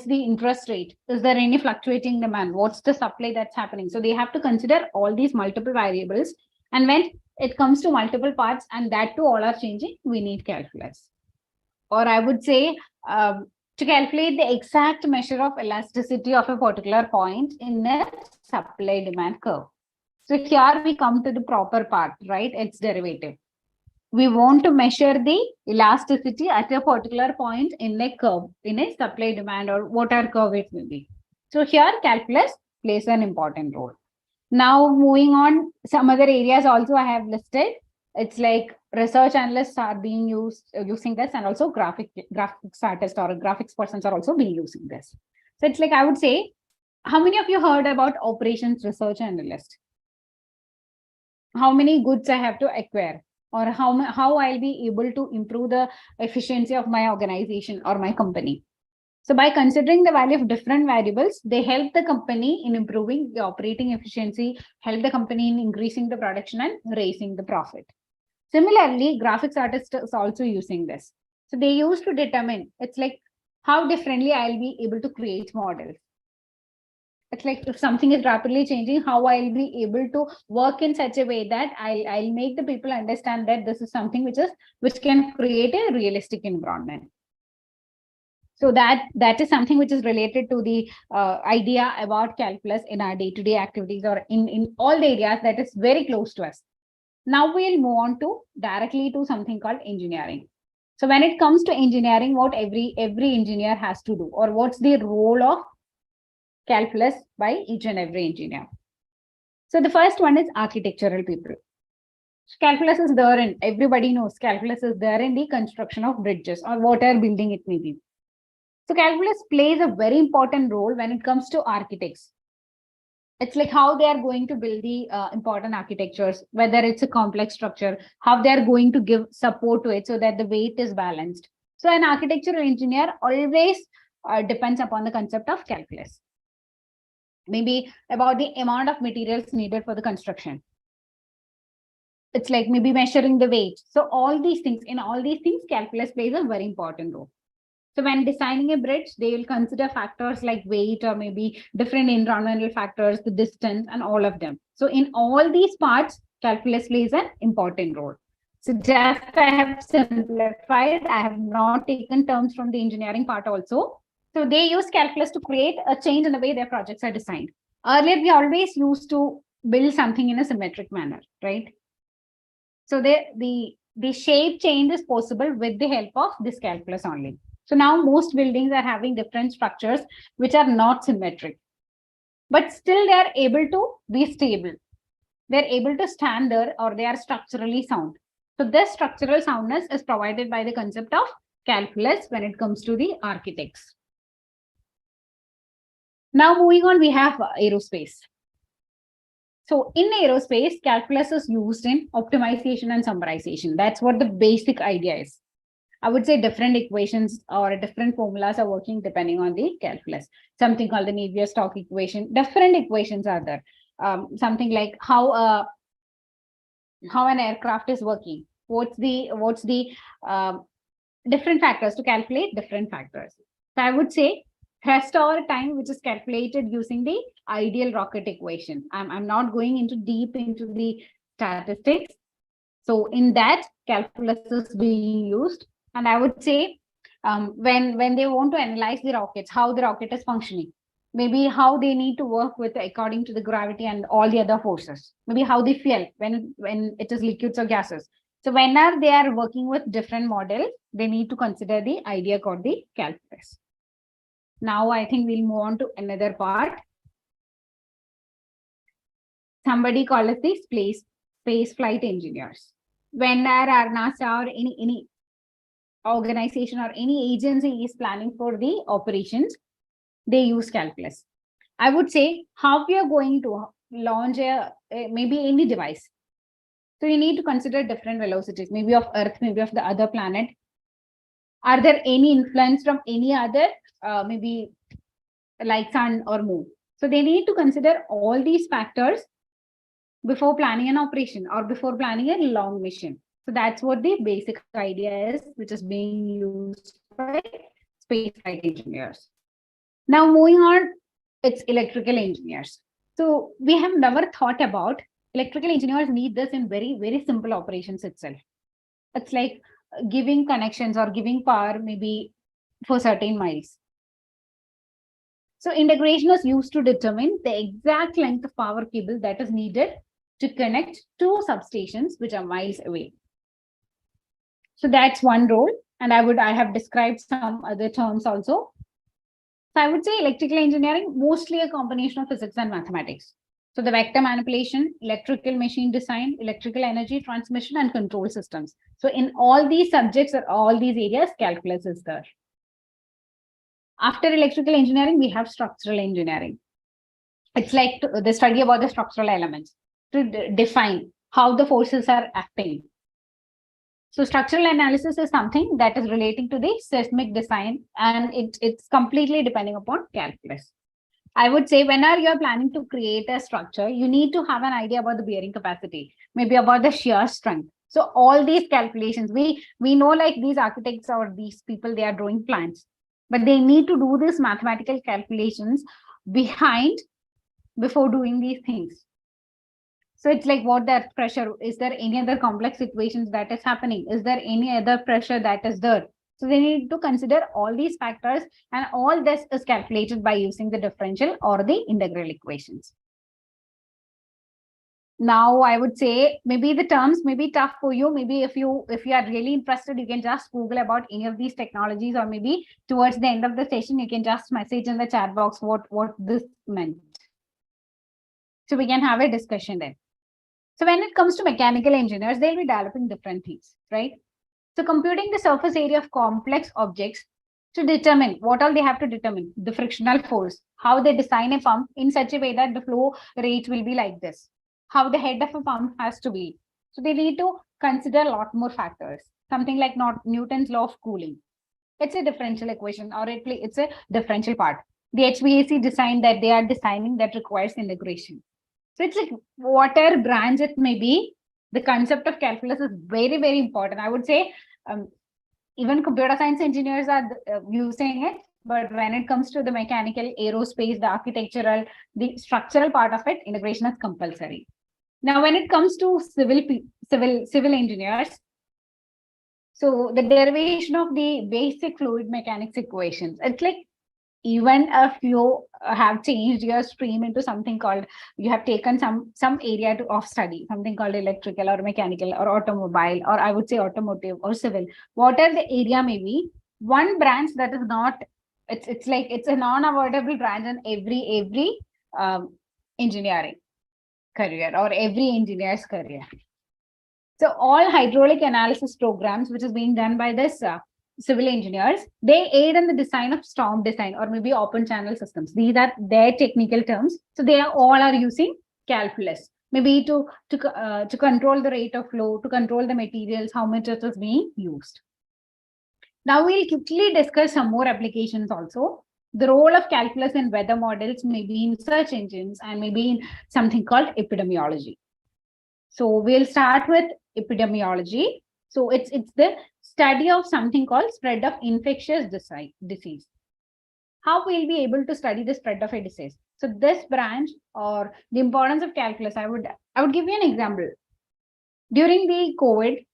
interest rate? Is there any fluctuating demand? What's the supply that's happening? So they have to consider all these multiple variables. And when it comes to multiple parts and that too all are changing, we need calculus. Or I would say to calculate the exact measure of elasticity of a particular point in a supply demand curve. So here we come to the proper part, right? It's derivative. We want to measure the elasticity at a particular point in a curve, in a supply demand or whatever curve it may be. So here calculus plays an important role. Now moving on, some other areas also I have listed. It's like research analysts are being using this, and also graphics artists or graphics persons are also being using this. So it's like, I would say, how many of you heard about operations research analyst? How many goods I have to acquire, or how I'll be able to improve the efficiency of my organization or my company. So by considering the value of different variables, they help the company in improving the operating efficiency, help the company in increasing the production and raising the profit. Similarly, graphics artists is also using this. So they used to determine, it's like how differently I'll be able to create models. It's like if something is rapidly changing, how I'll be able to work in such a way that I'll make the people understand that this is something which can create a realistic environment. So that is something which is related to the idea about calculus in our day-to-day activities or in all the areas that is very close to us. Now we'll move on to directly to something called engineering. So when it comes to engineering, what every engineer has to do, or what's the role of calculus by each and every engineer. So the first one is architectural people. So calculus is there, and everybody knows calculus is there in the construction of bridges or whatever building it may be. So calculus plays a very important role when it comes to architects. It's like how they are going to build the important architectures, whether it's a complex structure, how they are going to give support to it so that the weight is balanced. So an architectural engineer always depends upon the concept of calculus. Maybe about the amount of materials needed for the construction. It's like maybe measuring the weight. So all these things, in all these things, calculus plays a very important role. So when designing a bridge, they will consider factors like weight or maybe different environmental factors, the distance and all of them. So in all these parts, calculus plays an important role. So just I have simplified, I have not taken terms from the engineering part also. So they use calculus to create a change in the way their projects are designed. Earlier, we always used to build something in a symmetric manner, right? So the shape change is possible with the help of this calculus only. So now most buildings are having different structures which are not symmetric, but still they are able to be stable. They're able to stand there, or they are structurally sound. So this structural soundness is provided by the concept of calculus when it comes to the architects. Now moving on, we have aerospace. So in aerospace, calculus is used in optimization and summarization. That's what the basic idea is. I would say different equations or different formulas are working depending on the calculus. Something called the Navier-Stokes equation. Different equations are there. Something like how an aircraft is working. What's the different factors to calculate different factors. So I would say thrust over time, which is calculated using the ideal rocket equation. I'm not going deep into the statistics. So in that, calculus is being used. And I would say when they want to analyze the rockets, how the rocket is functioning, maybe how they need to work with according to the gravity and all the other forces, maybe how they feel when it is liquids or gases. So whenever they are working with different models, they need to consider the idea called the calculus. Now I think we'll move on to another part. Somebody call it the space flight engineers. When our NASA or any organization or any agency is planning for the operations, they use calculus. I would say how we are going to launch maybe any device. So you need to consider different velocities, maybe of Earth, maybe of the other planet. Are there any influence from any other, maybe like sun or moon? So they need to consider all these factors before planning an operation or before planning a long mission. So that's what the basic idea is, which is being used by space flight engineers. Now moving on, it's electrical engineers. So we have never thought about electrical engineers need this in very, very simple operations itself. It's like giving connections or giving power maybe for certain miles. So integration is used to determine the exact length of power cable that is needed to connect two substations which are miles away. So that's one role. And I have described some other terms also. So I would say electrical engineering, mostly a combination of physics and mathematics. So the vector manipulation, electrical machine design, electrical energy transmission, and control systems. So in all these subjects or all these areas, calculus is there. After electrical engineering, we have structural engineering. It's like the study about the structural elements to define how the forces are acting. So structural analysis is something that is relating to the seismic design, and it's completely depending upon calculus. I would say whenever you're planning to create a structure, you need to have an idea about the bearing capacity, maybe about the shear strength. So all these calculations, we know like these architects or these people, they are drawing plans, but they need to do these mathematical calculations behind before doing these things. So it's like what that pressure, is there any other complex equations that is happening? Is there any other pressure that is there? So they need to consider all these factors, and all this is calculated by using the differential or the integral equations. Now, I would say maybe the terms may be tough for you. Maybe if you are really interested, you can just Google about any of these technologies, or maybe towards the end of the session, you can just message in the chat box what this meant. So we can have a discussion then. So when it comes to mechanical engineers, they'll be developing different things, right? So computing the surface area of complex objects to determine what all they have to determine, the frictional force, how they design a pump in such a way that the flow rate will be like this, how the head of a pump has to be. So they need to consider a lot more factors, something like not Newton's law of cooling. It's a differential equation, or it's a differential part. The HVAC design that they are designing that requires integration. So it's like whatever branch it may be, the concept of calculus is very, very important. I would say even computer science engineers are using it, but when it comes to the mechanical, aerospace, the architectural, the structural part of it, integration is compulsory. Now, when it comes to civil engineers, so the derivation of the basic fluid mechanics equations, it's like even if you have changed your stream into something called, you have taken some area of study, something called electrical or mechanical or automobile, or I would say automotive or civil, whatever the area may be, one branch that is not, it's like it's a non-avoidable branch in every engineering career or every engineer's career. So all hydraulic analysis programs, which is being done by this civil engineers, they aid in the design of storm design or maybe open channel systems. These are their technical terms. So they all are using calculus, maybe to control the rate of flow, to control the materials, how much it is being used. Now we'll quickly discuss some more applications also. The role of calculus in weather models, maybe in search engines, and maybe in something called epidemiology. So we'll start with epidemiology. So it's the study of something called spread of infectious disease. How we'll be able to study the spread of a disease? So this branch, or the importance of calculus, I would give you an example. During the COVID,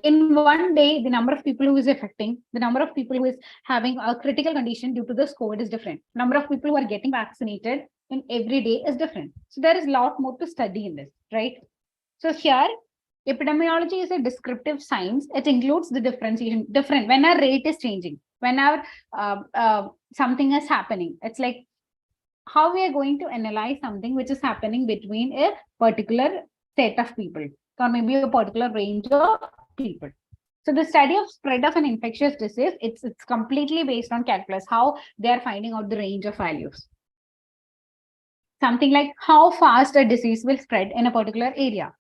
in one day, the number of people who is affecting, the number of people who is having a critical condition due to this COVID is different. Number of people who are getting vaccinated in every day is different. So there is a lot more to study in this, right? So here, epidemiology is a descriptive science. It includes the differentiation, when our rate is changing, when our something is happening. It's like how we are going to analyze something which is happening between a particular set of people, or maybe a particular range of people. So the study of spread of an infectious disease, it's completely based on calculus, how they are finding out the range of values. Something like how fast a disease will spread in a particular area.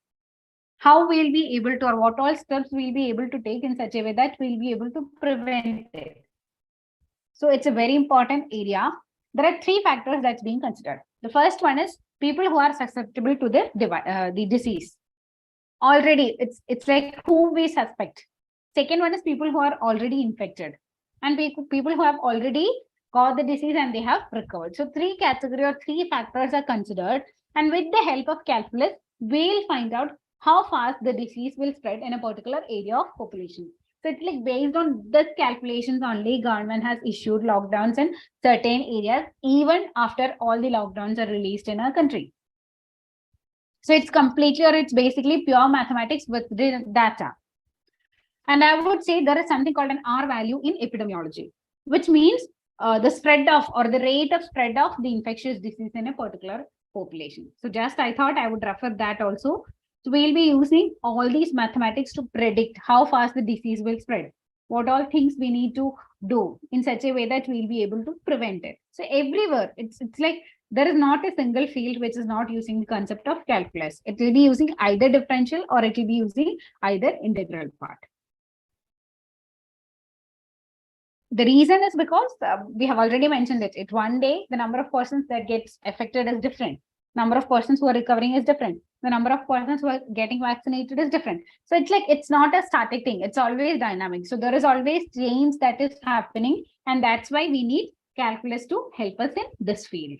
How we'll be able to, or what all steps we'll be able to take in such a way that we'll be able to prevent it. So it's a very important area. There are three factors that's being considered. The first one is people who are susceptible to the disease. Already, it's like who we suspect. Second one is people who are already infected, and people who have already got the disease and they have recovered. So three categories or three factors are considered, and with the help of calculus, we'll find out how fast the disease will spread in a particular area of population. So it's like based on the calculations only, government has issued lockdowns in certain areas, even after all the lockdowns are released in our country. So it's completely, or it's basically pure mathematics with the data. And I would say there is something called an R value in epidemiology, which means the spread of, or the rate of spread of the infectious disease in a particular population. So just I thought I would refer that also. So we'll be using all these mathematics to predict how fast the disease will spread, what all things we need to do in such a way that we'll be able to prevent it. So everywhere, it's like there is not a single field which is not using the concept of calculus. It will be using either differential or it will be using either integral part. The reason is because we have already mentioned it. It one day, the number of persons that gets affected is different. Number of persons who are recovering is different. The number of persons who are getting vaccinated is different. So it's like, it's not a static thing. It's always dynamic. So there is always change that is happening. And that's why we need calculus to help us in this field.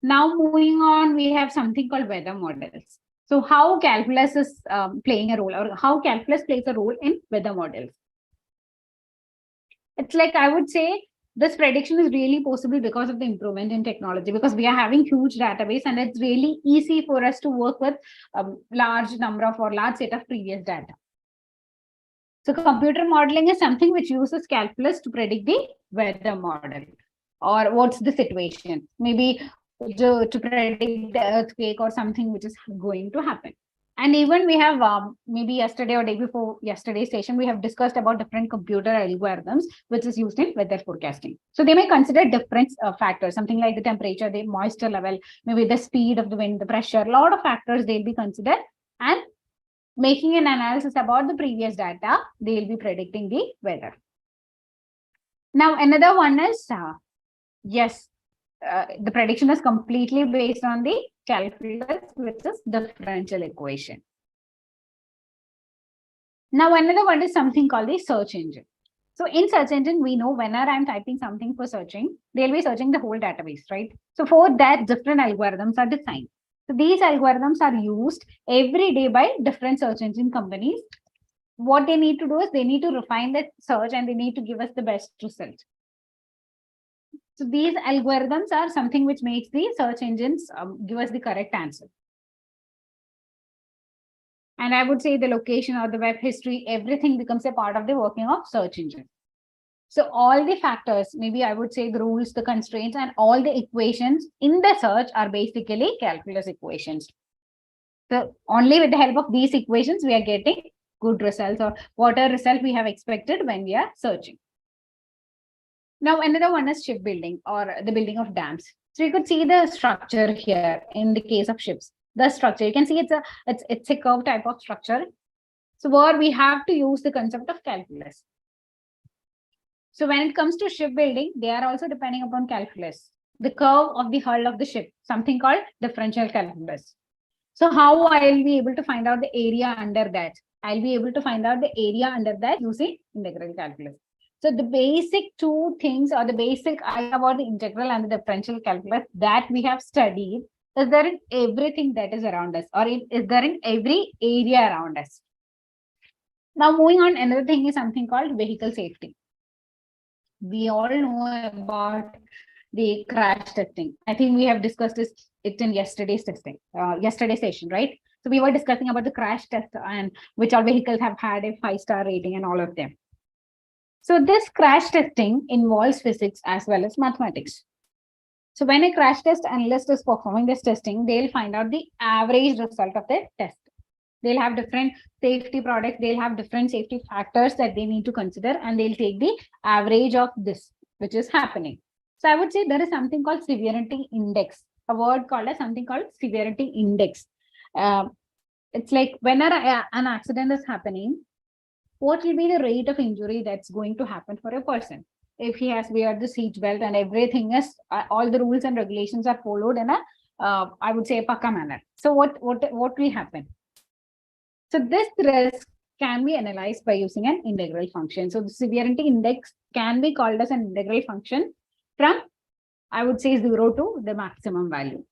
Now moving on, we have something called weather models. So how calculus is playing a role, or how calculus plays a role in weather models. It's like, I would say, this prediction is really possible because of the improvement in technology, because we are having huge database and it's really easy for us to work with a large number of or large set of previous data. So computer modeling is something which uses calculus to predict the weather model, or what's the situation, maybe to predict the earthquake or something which is going to happen. And even we have maybe yesterday or day before yesterday's session, we have discussed about different computer algorithms which is used in weather forecasting. So they may consider different factors, something like the temperature, the moisture level, maybe the speed of the wind, the pressure, a lot of factors they'll be considered, and making an analysis about the previous data, they'll be predicting the weather. Now another one is, the prediction is completely based on the calculus, which is differential equation. Now another one is something called the search engine. So in search engine, we know whenever I'm typing something for searching, they'll be searching the whole database, right? So for that, different algorithms are designed. So these algorithms are used every day by different search engine companies. What they need to do is they need to refine that search and they need to give us the best result. So these algorithms are something which makes the search engines give us the correct answer. And I would say the location or the web history, everything becomes a part of the working of search engine. So all the factors, maybe I would say the rules, the constraints, and all the equations in the search are basically calculus equations. So only with the help of these equations, we are getting good results, or whatever result we have expected when we are searching. Now, another one is shipbuilding, or the building of dams. So you could see the structure here in the case of ships. The structure, you can see it's a curve type of structure. So where we have to use the concept of calculus. So when it comes to shipbuilding, they are also depending upon calculus. The curve of the hull of the ship, something called differential calculus. So how I'll be able to find out the area under that? I'll be able to find out the area under that using integral calculus. So the basic two things, or the basic idea about the integral and the differential calculus that we have studied is there in everything that is around us, or is there in every area around us. Now moving on, another thing is something called vehicle safety. We all know about the crash testing. I think we have discussed it in yesterday's session, right? So we were discussing about the crash test and which all vehicles have had a 5-star rating and all of them. So this crash testing involves physics as well as mathematics. So when a crash test analyst is performing this testing, they'll find out the average result of the test. They'll have different safety products. They'll have different safety factors that they need to consider, and they'll take the average of this, which is happening. So I would say there is something called severity index, a word called as something called severity index. It's like when an accident is happening, what will be the rate of injury that's going to happen for a person if he has weared the seat belt and everything is all the rules and regulations are followed in a I would say a pakka manner. So what will happen? So this risk can be analyzed by using an integral function. So the severity index can be called as an integral function from, I would say, 0 to the maximum value.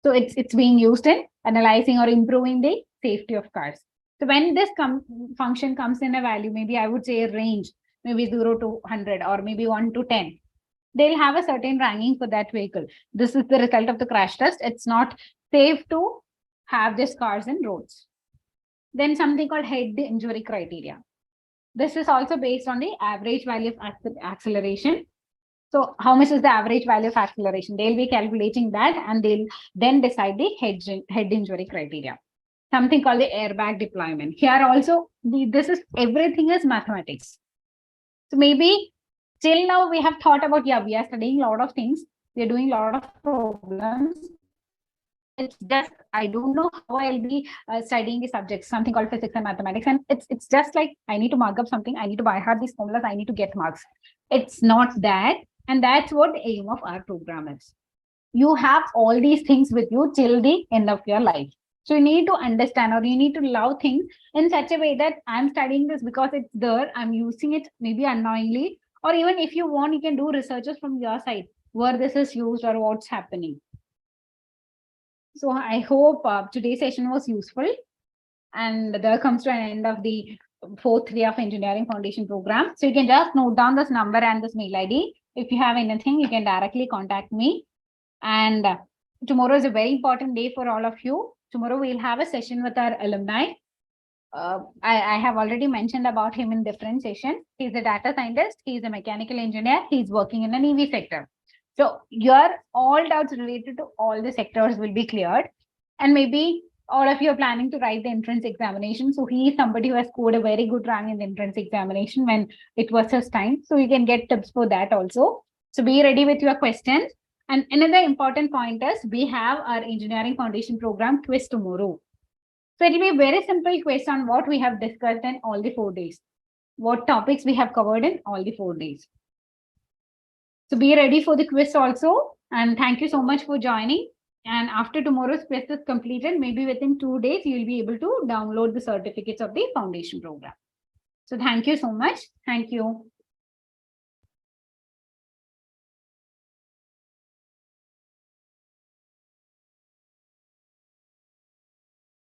So it's being used in analyzing or improving the safety of cars. So when this function comes in a value, maybe I would say a range, maybe 0 to 100 or maybe 1 to 10, they'll have a certain ranking for that vehicle. This is the result of the crash test. It's not safe to have these cars in roads. Then something called head injury criteria. This is also based on the average value of acceleration. So how much is the average value of acceleration? They'll be calculating that and they'll then decide the head injury criteria. Something called the airbag deployment. Here also, everything is mathematics. So maybe till now we have thought about, yeah, we are studying a lot of things, we are doing a lot of problems. It's just, I don't know how I'll be studying the subjects, something called physics and mathematics. And it's just like, I need to mark up something, I need to buy hard these formulas, I need to get marks. It's not that. And that's what the aim of our program is. You have all these things with you till the end of your life. So you need to understand, or you need to love things in such a way that I'm studying this because it's there, I'm using it maybe unknowingly, or even if you want, you can do researches from your side where this is used or what's happening. So I hope today's session was useful. And there comes to an end of the 4th year of engineering foundation program. So you can just note down this number and this mail ID. If you have anything, you can directly contact me. And tomorrow is a very important day for all of you. Tomorrow we'll have a session with our alumni. I have already mentioned about him in different sessions. He's a data scientist. He's a mechanical engineer. He's working in the Navy sector. So your all doubts related to all the sectors will be cleared. And maybe all of you are planning to write the entrance examination. So he is somebody who has scored a very good rank in the entrance examination when it was his time. So you can get tips for that also. So be ready with your questions. And another important point is we have our engineering foundation program quiz tomorrow. So it will be a very simple quiz on what we have discussed in all the 4 days, what topics we have covered in all the 4 days. So be ready for the quiz also. And thank you so much for joining. And after tomorrow's quiz is completed, maybe within 2 days, you'll be able to download the certificates of the foundation program. So thank you so much. Thank you.